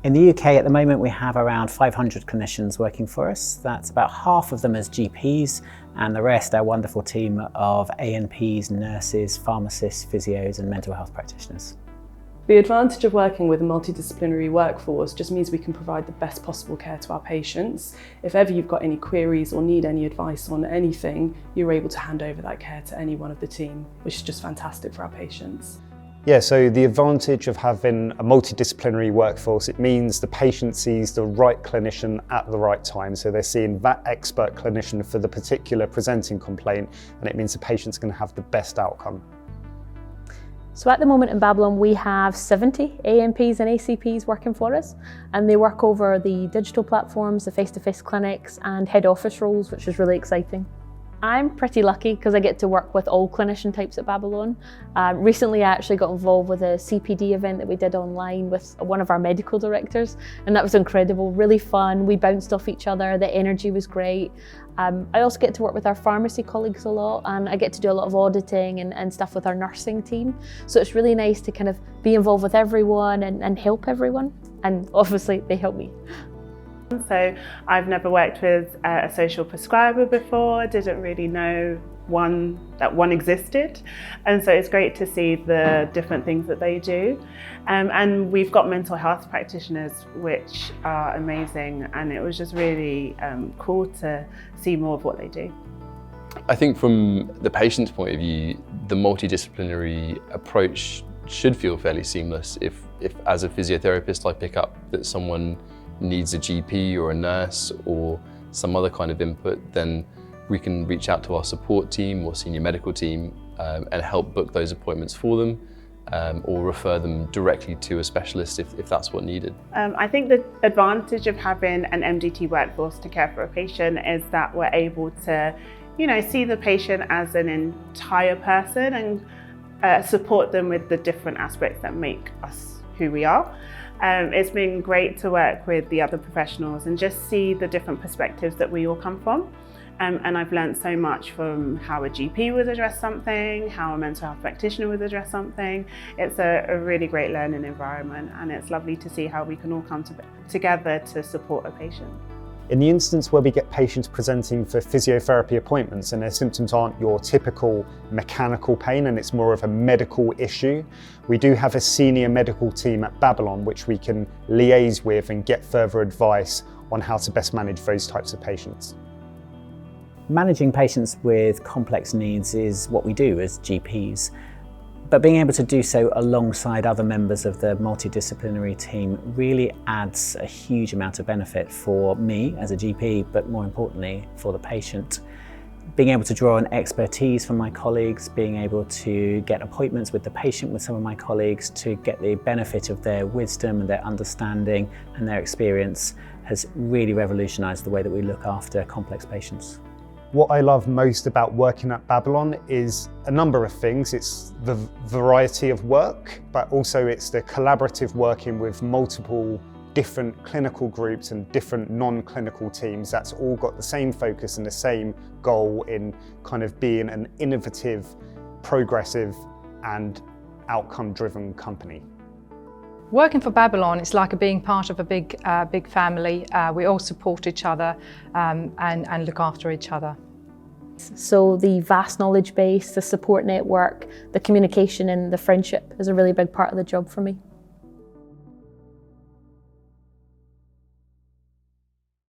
In the UK at the moment we have around 500 clinicians working for us. That's about half of them as GPs and the rest our wonderful team of ANPs, nurses, pharmacists, physios and mental health practitioners. The advantage of working with a multidisciplinary workforce just means we can provide the best possible care to our patients. If ever you've got any queries or need any advice on anything, you're able to hand over that care to any one of the team, which is just fantastic for our patients. Yeah, so the advantage of having a multidisciplinary workforce, it means the patient sees the right clinician at the right time. So they're seeing that expert clinician for the particular presenting complaint, and it means the patient's going to have the best outcome. So at the moment in Babylon we have 70 ANPs and ACPs working for us, and they work over the digital platforms, the face-to-face clinics and head office roles, which is really exciting. I'm pretty lucky because I get to work with all clinician types at Babylon. Recently I actually got involved with a CPD event that we did online with one of our medical directors, and that was incredible, really fun. We bounced off each other, the energy was great. I also get to work with our pharmacy colleagues a lot, and I get to do a lot of auditing and stuff with our nursing team. So it's really nice to kind of be involved with everyone and help everyone, and obviously they help me. So I've never worked with a social prescriber before, didn't really know that one existed, and so it's great to see the different things that they do. And we've got mental health practitioners which are amazing, and it was just really cool to see more of what they do. I think from the patient's point of view, the multidisciplinary approach should feel fairly seamless. If as a physiotherapist I pick up that someone needs a GP or a nurse or some other kind of input, then we can reach out to our support team or senior medical team and help book those appointments for them or refer them directly to a specialist if that's what needed. I think the advantage of having an MDT workforce to care for a patient is that we're able to, see the patient as an entire person and support them with the different aspects that make us who we are. It's been great to work with the other professionals and just see the different perspectives that we all come from. And I've learned so much from how a GP would address something, how a mental health practitioner would address something. It's a really great learning environment, and it's lovely to see how we can all come together to support a patient. In the instance where we get patients presenting for physiotherapy appointments and their symptoms aren't your typical mechanical pain and it's more of a medical issue, we do have a senior medical team at Babylon which we can liaise with and get further advice on how to best manage those types of patients. Managing patients with complex needs is what we do as GPs. But being able to do so alongside other members of the multidisciplinary team really adds a huge amount of benefit for me as a GP, but more importantly for the patient. Being able to draw on expertise from my colleagues, being able to get appointments with the patient with some of my colleagues to get the benefit of their wisdom and their understanding and their experience has really revolutionised the way that we look after complex patients. What I love most about working at Babylon is a number of things. It's the variety of work, but also it's the collaborative working with multiple different clinical groups and different non-clinical teams that's all got the same focus and the same goal in kind of being an innovative, progressive and outcome-driven company. Working for Babylon, it's like being part of a big family. We all support each other and look after each other. So the vast knowledge base, the support network, the communication and the friendship is a really big part of the job for me.